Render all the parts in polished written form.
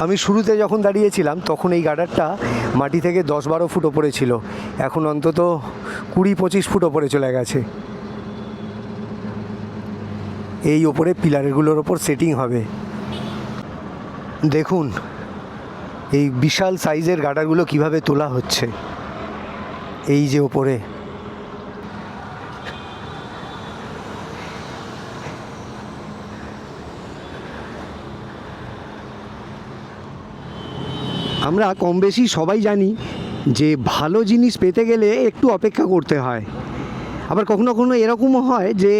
আমি শুরুতে যখন দাঁড়িয়েছিলাম তখন এই গার্ডারটা মাটি থেকে 10-12 ফুট ওপরে ছিল, এখন অন্তত 20-25 ফুট ওপরে চলে গেছে। এই ওপরে পিলারগুলোর ওপর সেটিং হবে। দেখুন এই বিশাল সাইজের গার্ডারগুলো কিভাবে তোলা হচ্ছে। এই যে ওপরে আমরা কম বেশি সবাই জানি যে ভালো জিনিস পেতে গেলে একটু অপেক্ষা করতে হয়। আবার কখনো কখনো এরকমও হয় যে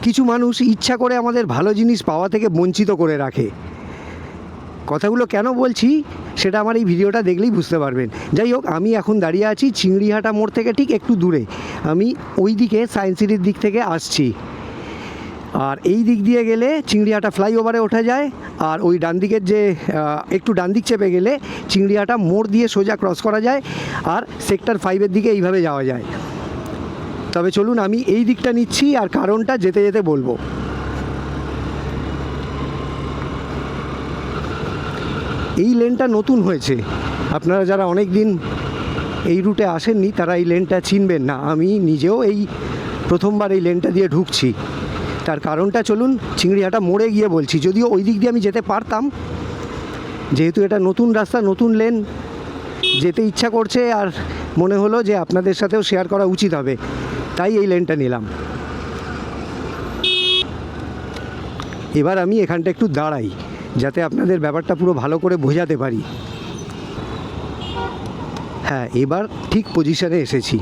কিছু মানুষ ইচ্ছা করে আমাদের ভালো জিনিস পাওয়া থেকে বঞ্চিত করে রাখে। কথাগুলো কেন বলছি সেটা আমার এই ভিডিওটা দেখলেই বুঝতে পারবেন। যাই হোক, আমি এখন দাঁড়িয়ে আছি চিংড়িহাটা মোড় থেকে ঠিক একটু দূরে। আমি ওই দিকে সায়েন্স সিটির দিক থেকে আসছি, আর এই দিক দিয়ে গেলে চিংড়িহাটা ফ্লাইওভারে ওঠা যায়, আর ওই ডান দিকের যে একটু ডান দিক চেপে গেলে চিংড়িহাটা মোড় দিয়ে সোজা ক্রস করা যায়, আর সেক্টর 5-এর দিকে এইভাবে যাওয়া যায়। তবে চলুন আমি এই দিকটা নিচ্ছি, আর কারণটা যেতে যেতে বলবো। এই লেনটা নতুন হয়েছে, আপনারা যারা অনেক দিন এই রুটে আসেননি তারা এই লেনটা চিনবেন না। আমি নিজেও এই প্রথমবার এই লেনটা দিয়ে ঢুকছি। তার কারণটা চলুন চিংড়িহাটা মোড়ে গিয়ে বলছি। যদিও ওই দিক দিয়ে আমি যেতে পারতাম, যেহেতু এটা নতুন রাস্তা, নতুন লেন, যেতে ইচ্ছা করছে, আর মনে হলো যে আপনাদের সাথেও শেয়ার করা উচিত হবে, তাই এই লেনটা নিলাম। এবার আমি এখানটা একটু দাঁড়াই যাতে আপনাদের ব্যাপারটা পুরো ভালো করে বোঝাতে পারি। হ্যাঁ, এবার ঠিক পজিশনে এসেছি।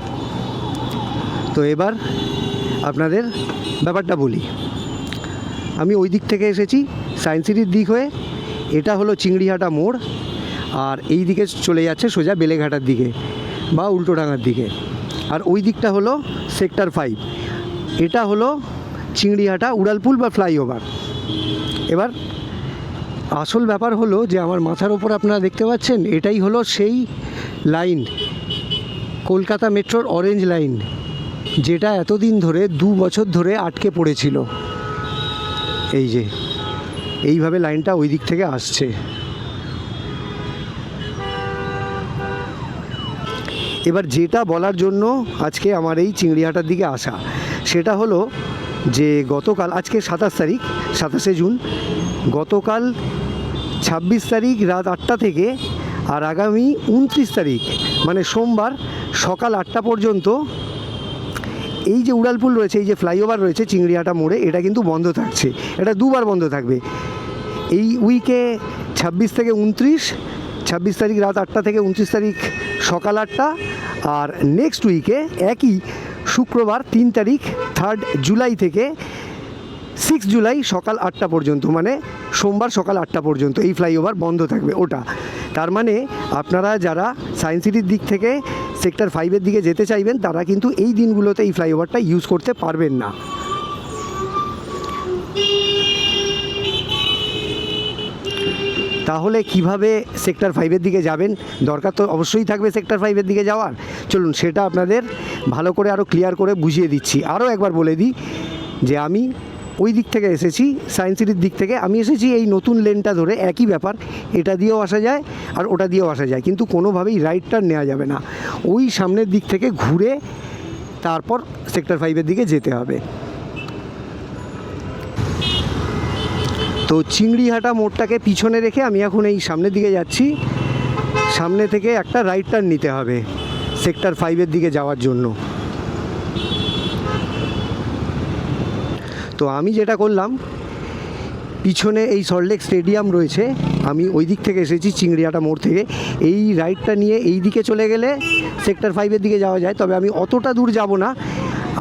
তো এবার আপনাদের ব্যাপারটা বলি। আমি ওই দিক থেকে এসেছি সায়েন্স সিটির দিক হয়ে, এটা হলো চিংড়িহাটা মোড়, আর এই দিকে চলে যাচ্ছে সোজা বেলেঘাটার দিকে বা উল্টোডাঙার দিকে, আর ওই দিকটা হলো সেক্টর 5। এটা হলো চিংড়িহাটা উড়ালপুল বা ফ্লাইওভার। এবার আসল ব্যাপার হলো যে আমার মাথার ওপর আপনারা দেখতে পাচ্ছেন, এটাই হলো সেই লাইন, কলকাতা মেট্রোর অরেঞ্জ লাইন, যেটা এতদিন ধরে 2 বছর ধরে আটকে পড়েছিল। এই যে এইভাবে লাইনটা ওই দিক থেকে আসছে। এবার যেটা বলার জন্য আজকে আমার এই চিংড়িহাটার দিকে আসা, সেটা হলো যে গতকাল, আজকে 27 তারিখ, 27শে জুন, গতকাল 26 তারিখ রাত 8টা থেকে আর আগামী 29 তারিখ মানে সোমবার সকাল 8টা পর্যন্ত এই যে উড়ালপুল রয়েছে, এই যে ফ্লাইওভার রয়েছে চিংড়িহাটা মোড়ে, এটা কিন্তু বন্ধ থাকছে। এটা 2 বার বন্ধ থাকবে এই উইকে, 26 থেকে 29, 26 তারিখ রাত 8টা থেকে 29 তারিখ সকাল 8টা, আর নেক্সট উইকে একই শুক্রবার 3 তারিখ 3 জুলাই থেকে 6 জুলাই সকাল 8টা পর্যন্ত, মানে সোমবার সকাল 8টা পর্যন্ত এই ফ্লাইওভার বন্ধ থাকবে ওটা। তার মানে আপনারা যারা সায়েন্স সিটির দিক থেকে সেক্টর 5-এর দিকে যেতে চাইবেন তারা কিন্তু এই দিনগুলোতে এই ফ্লাইওভারটা ইউজ করতে পারবেন না। তাহলে কিভাবে সেক্টর 5-এর দিকে যাবেন? দরকার তো অবশ্যই থাকবে সেক্টর 5-এর দিকে যাওয়ার। চলুন সেটা আপনাদের ভালো করে আরও ক্লিয়ার করে বুঝিয়ে দিচ্ছি। আরও একবার বলে দিই যে আমি ওই দিক থেকে এসেছি, সায়েন্স সিটির দিক থেকে আমি এসেছি এই নতুন লেনটা ধরে। একই ব্যাপার, এটা দিয়েও আসা যায় আর ওটা দিয়েও আসা যায়, কিন্তু কোনোভাবেই রাইট টার্ন নেওয়া যাবে না। ওই সামনের দিক থেকে ঘুরে তারপর সেক্টর 5-এর দিকে যেতে হবে। তো চিংড়িহাটা মোড়টাকে পিছনে রেখে আমি এখন এই সামনের দিকে যাচ্ছি। সামনে থেকে একটা রাইট টার্ন নিতে হবে সেক্টর 5-এর দিকে যাওয়ার জন্য। তো আমি যেটা করলাম, পিছনে এই সল্টলেক স্টেডিয়াম রয়েছে, আমি ওই দিক থেকে এসেছি চিংড়িহাটা মোড় থেকে। এই রাইটটা নিয়ে এই দিকে চলে গেলে সেক্টর 5-এর দিকে যাওয়া যায়। তবে আমি অতটা দূর যাব না,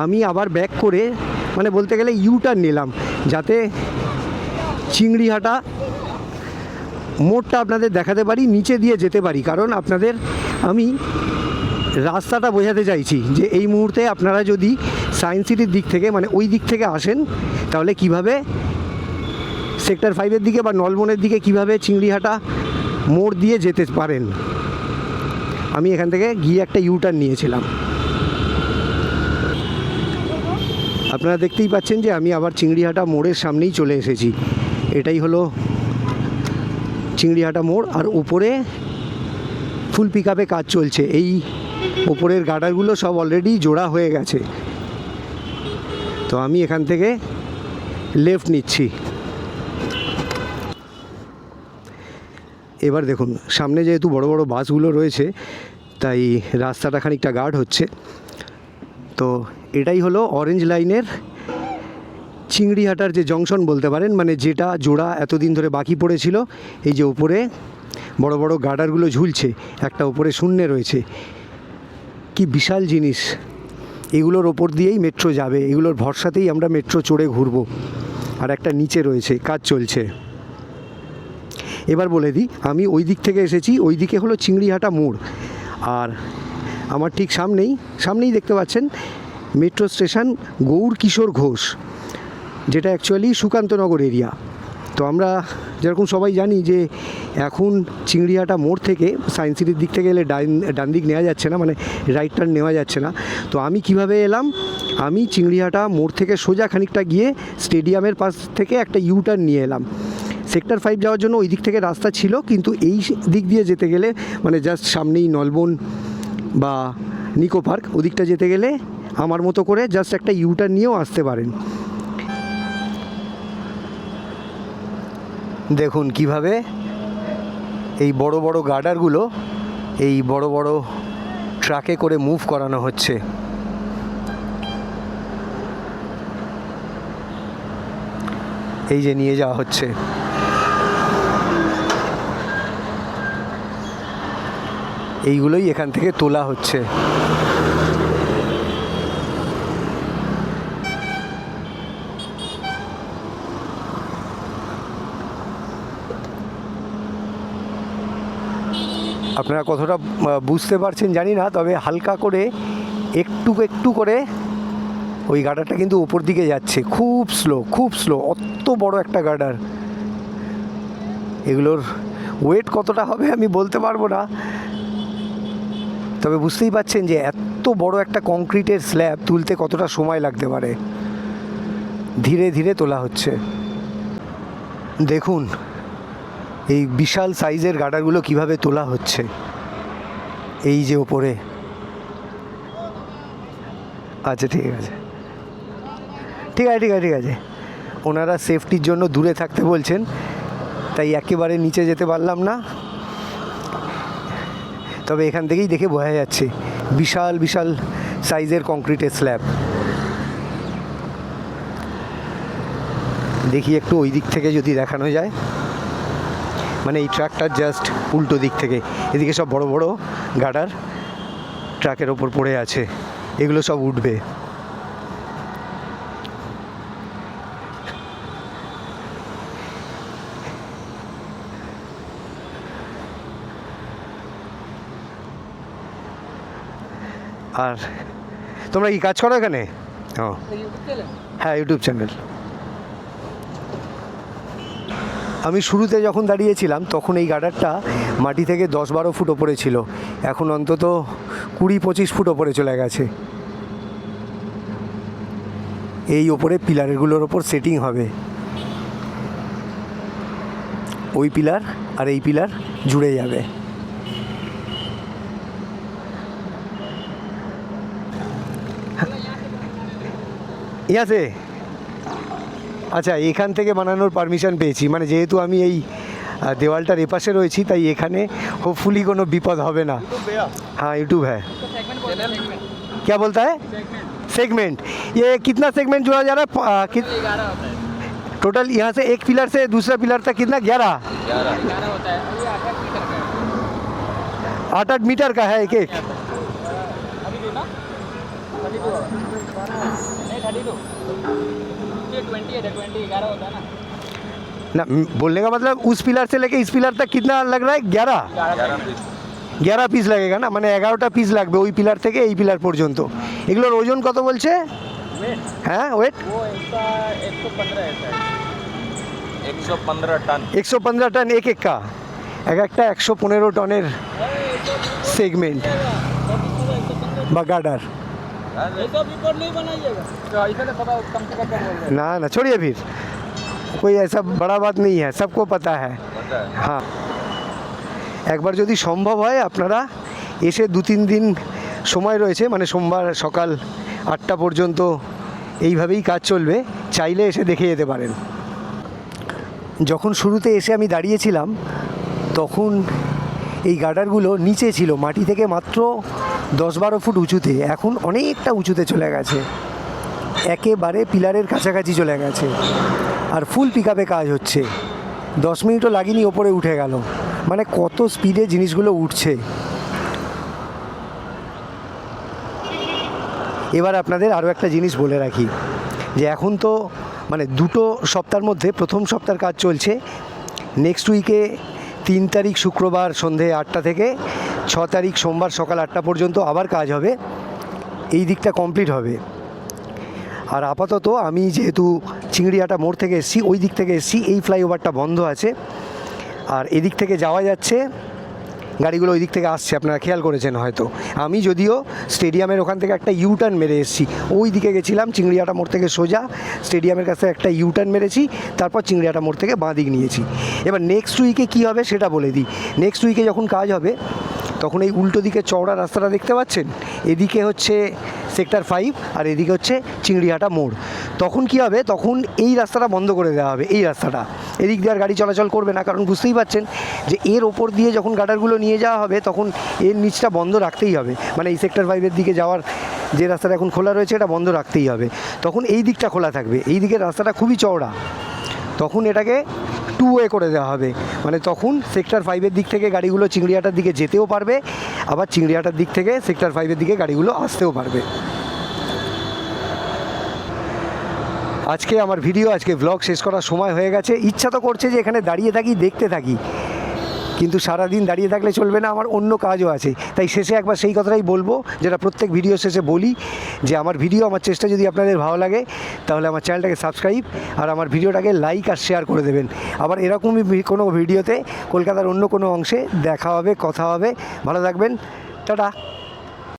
আমি আবার ব্যাক করে, মানে বলতে গেলে ইউটার্ন নিলাম, যাতে চিংড়িহাটা মোড়টা আপনাদের দেখাতে পারি, নিচে দিয়ে যেতে পারি। কারণ আপনাদের আমি রাস্তাটা বোঝাতে চাইছি যে এই মুহূর্তে আপনারা যদি সায়েন্স সিটির দিক থেকে, মানে ওই দিক থেকে আসেন, তাহলে কিভাবে সেক্টর 5-এর দিকে বা নলবনের দিকে কিভাবে চিংড়িহাটা মোড় দিয়ে যেতে পারেন। আমি এখান থেকে গিয়ে একটা ইউটার্ন নিয়েছিলাম। আপনারা দেখতেই পাচ্ছেন যে আমি আবার চিংড়িহাটা মোড়ের সামনেই চলে এসেছি। এটাই হলো চিংড়িহাটা মোড়, আর উপরে ফুল পিক আপে কাজ চলছে। এই ওপরের গার্ডারগুলো সব অলরেডি জোড়া হয়ে গেছে। তো আমি এখান থেকে লেফট নিচ্ছি। এবার দেখুন সামনে যেহেতু বড় বড় বাসগুলো রয়েছে তাই রাস্তাটা খানিকটা গার্ড হচ্ছে। তো এটাই হলো অরেঞ্জ লাইনের চিংড়িহাটার যে জংশন বলতে পারেন, মানে যেটা জোড়া এতদিন ধরে বাকি পড়েছিল। এই যে উপরে বড় বড় গার্ডারগুলো ঝুলছে, একটা উপরে শূন্যে রয়েছে, কি বিশাল জিনিস। এগুলোর ওপর দিয়েই মেট্রো যাবে, এগুলোর ভরসাতেই আমরা মেট্রো চড়ে ঘুরবো। আর একটা নিচে রয়েছে, কাজ চলছে। এবার বলে দিই, আমি ওই দিক থেকে এসেছি, ওই দিকে হলো চিংড়িহাটা মোড়। আর আমার ঠিক সামনেই দেখতে পাচ্ছেন মেট্রো স্টেশন গৌর কিশোর ঘোষ, যেটা অ্যাকচুয়ালি সুকান্তনগর এরিয়া। তো আমরা যেরকম সবাই জানি যে এখন চিংড়িহাটা মোড় থেকে সায়েন্স সিটির দিক থেকে এলে ডান দিক নেওয়া যাচ্ছে না, মানে রাইট টার্ন নেওয়া যাচ্ছে না। তো আমি কিভাবে এলাম, আমি চিংড়িহাটা মোড় থেকে সোজা খানিকটা গিয়ে স্টেডিয়ামের পাশ থেকে একটা ইউ টার্ন নিয়ে এলাম। সেক্টর 5 যাওয়ার জন্য ওই দিক থেকে রাস্তা ছিল, কিন্তু এই দিক দিয়ে যেতে গেলে মানে জাস্ট সামনেই নলবন বা নিকো পার্ক, ওদিকটা যেতে গেলে আমার মতো করে জাস্ট একটা ইউ টার্ন নিয়েও আসতে পারেন। দেখুন কিভাবে এই বড় বড় গার্ডারগুলো এই বড় বড় ট্রাকে করে মুভ করানো হচ্ছে। এই যে নিয়ে যাওয়া হচ্ছে। এইগুলোই এখান থেকে তোলা হচ্ছে। আপনারা কতটা বুঝতে পারছেন জানি না, তবে হালকা করে একটু করে ওই গার্ডারটা কিন্তু উপর দিকে যাচ্ছে, খুব স্লো। অত বড় একটা গার্ডার, এগুলোর ওয়েট কতটা হবে আমি বলতে পারবো না, তবে বুঝতেই পারছেন যে এত বড় একটা কংক্রিটের স্ল্যাব তুলতে কতটা সময় লাগতে পারে। ধীরে ধীরে তোলা হচ্ছে। দেখুন এই বিশাল সাইজের গার্ডারগুলো কিভাবে তোলা হচ্ছে। এই যে ওপরে, আচ্ছা ঠিক আছে। ওনারা সেফটির জন্য দূরে থাকতে বলছেন, তাই একেবারে নিচে যেতে পারলাম না। তবে এখান থেকেই দেখে বোঝা যাচ্ছে বিশাল সাইজের কংক্রিটের স্ল্যাব। দেখি একটু ওই দিক থেকে যদি দেখানো যায়, মানে এই ট্রাকটার জাস্ট উল্টো দিক থেকে। এদিকে সব বড় বড় গার্ডার ট্রাকের ওপর পড়ে আছে, এগুলো সব উঠবে। আর তোমরা কি কাজ করো এখানে? হ্যাঁ, ইউটিউব চ্যানেল। আমি শুরুতে যখন দাঁড়িয়েছিলাম তখন এই গার্ডারটা মাটি থেকে 10-12 ফুট ওপরে ছিল, এখন অন্তত 20-25 ফুট ওপরে চলে গেছে। এই ওপরে পিলারগুলোর ওপর সেটিং হবে, ওই পিলার আর এই পিলার জুড়ে যাবে। ইয়াসে আচ্ছা, এখান থেকে বানানোর পারমিশন পেয়েছি, মানে যেহেতু আমি এই দেওয়ালটার এপাশে রয়েছি তাই এখানে হোপফুলি কোনো বিপদ হবে না। হ্যাঁ, यूट्यूब है। क्या बोलता है? सेगमेंट। ये कितना सेगमेंट जोड़ा जा रहा है? टोटल यहाँ से एक पिलर से दूसरा पिलर तक कितना? 11 होता है। 8-8 मीटर का है एक। ना, बोलने का मतलब उस पिलर से लेके इस पिलर तक कितना लग रहा है? 11 পিস লাগেগা না, মানে 11টা পিস লাগবে ওই পিলার থেকে এই পিলার পর্যন্ত। এগুলোর ওজন কত বলছে? হ্যাঁ, ওয়েট 115 टन। 115 टन एक का, একটা 115 টনের সেগমেন্ট বা গার্ডার। ना छोड़िए, फिर कोई ऐसा बड़ा बात नहीं है, सबको पता है। हाँ। একবার যদি সম্ভব হয় আপনারা এসে 2-3 দিন সময় রয়েছে, মানে সোমবার সকাল 8টা পর্যন্ত এইভাবেই কাজ চলবে, চাইলে এসে দেখে যেতে পারেন। যখন শুরুতে এসে আমি দাঁড়িয়েছিলাম তখন এই গার্ডারগুলো নিচে ছিল, মাটি থেকে মাত্র 10-12 ফুট উঁচুতে, এখন অনেকটা উঁচুতে চলে গেছে, একেবারে পিলারের কাছাকাছি চলে গেছে, আর ফুল পিকআপে কাজ হচ্ছে। 10 মিনিটও লাগেনি, ওপরে উঠে গেল। মানে কত স্পিডে জিনিসগুলো উঠছে। এবার আপনাদের আরও একটা জিনিস বলে রাখি, যে এখন তো মানে 2 সপ্তাহের মধ্যে প্রথম সপ্তাহের কাজ চলছে। নেক্সট উইকে 3 তারিখ শুক্রবার সন্ধে 8টা থেকে 6 তারিখ সোমবার সকাল 8টা পর্যন্ত আবার কাজ হবে, এই দিকটা কমপ্লিট হবে। আর আপাতত আমি যেহেতু চিংড়িহাটা মোড় থেকে এসেছি, ওই দিক থেকে এসেছি, এই ফ্লাইওভারটা বন্ধ আছে, আর এদিক থেকে যাওয়া যাচ্ছে, গাড়িগুলো ওই দিক থেকে আসছে, আপনারা খেয়াল করেছেন হয়তো। আমি যদিও স্টেডিয়ামের ওখান থেকে একটা ইউটার্ন মেরে এসেছি, ওই দিকে গেছিলাম, চিংড়িহাটা মোড় থেকে সোজা স্টেডিয়ামের কাছে একটা ইউটার্ন মেরেছি, তারপর চিংড়িহাটা মোড় থেকে বাঁ দিক নিয়েছি। এবার নেক্সট উইকে কী হবে সেটা বলে দিই। নেক্সট উইকে যখন কাজ হবে তখন এই উল্টো দিকে চওড়া রাস্তাটা দেখতে পাচ্ছেন, এদিকে হচ্ছে সেক্টর 5 আর এদিকে হচ্ছে চিংড়িহাটা মোড়। তখন কি হবে, তখন এই রাস্তাটা বন্ধ করে দেওয়া হবে, এই রাস্তাটা, এদিক দিয়ে আর গাড়ি চলাচল করবে না, কারণ বুঝতেই পারছেন যে এর ওপর দিয়ে যখন গার্ডারগুলো নিয়ে যাওয়া হবে তখন এর নিচটা বন্ধ রাখতেই হবে, মানে এই সেক্টর 5-এর দিকে যাওয়ার যে রাস্তাটা এখন খোলা রয়েছে এটা বন্ধ রাখতেই হবে। তখন এই দিকটা খোলা থাকবে, এই দিকের রাস্তাটা খুবই চওড়া, তখন এটাকে 2 ওয়ে করে দেওয়া হবে, মানে তখন সেক্টর 5-এর দিক থেকে গাড়িগুলো চিংড়িহাটার দিকে যেতেও পারবে, আবার চিংড়িহাটার দিক থেকে সেক্টর 5-এর দিকে গাড়িগুলো আসতেও পারবে। আজকে আমার ভিডিও, আজকে ব্লগ শেষ করার সময় হয়ে গেছে। ইচ্ছা তো করছে যে এখানে দাঁড়িয়ে থাকি, দেখতে থাকি, কিন্তু সারাদিন দাঁড়িয়ে থাকলে চলবে না, আমার অন্য কাজও আছে। তাই শেষে একবার সেই কথাটাই বলবো, যেটা প্রত্যেক ভিডিও শেষে বলি, যে আমার ভিডিও, আমার চেষ্টা যদি আপনাদের ভালো লাগে তাহলে আমার চ্যানেলটাকে সাবস্ক্রাইব আর আমার ভিডিওটাকে লাইক আর শেয়ার করে দেবেন। আবার এরকমই কোনো ভিডিওতে কলকাতার অন্য কোনো অংশে দেখা হবে, কথা হবে। ভালো থাকবেন, টাটা।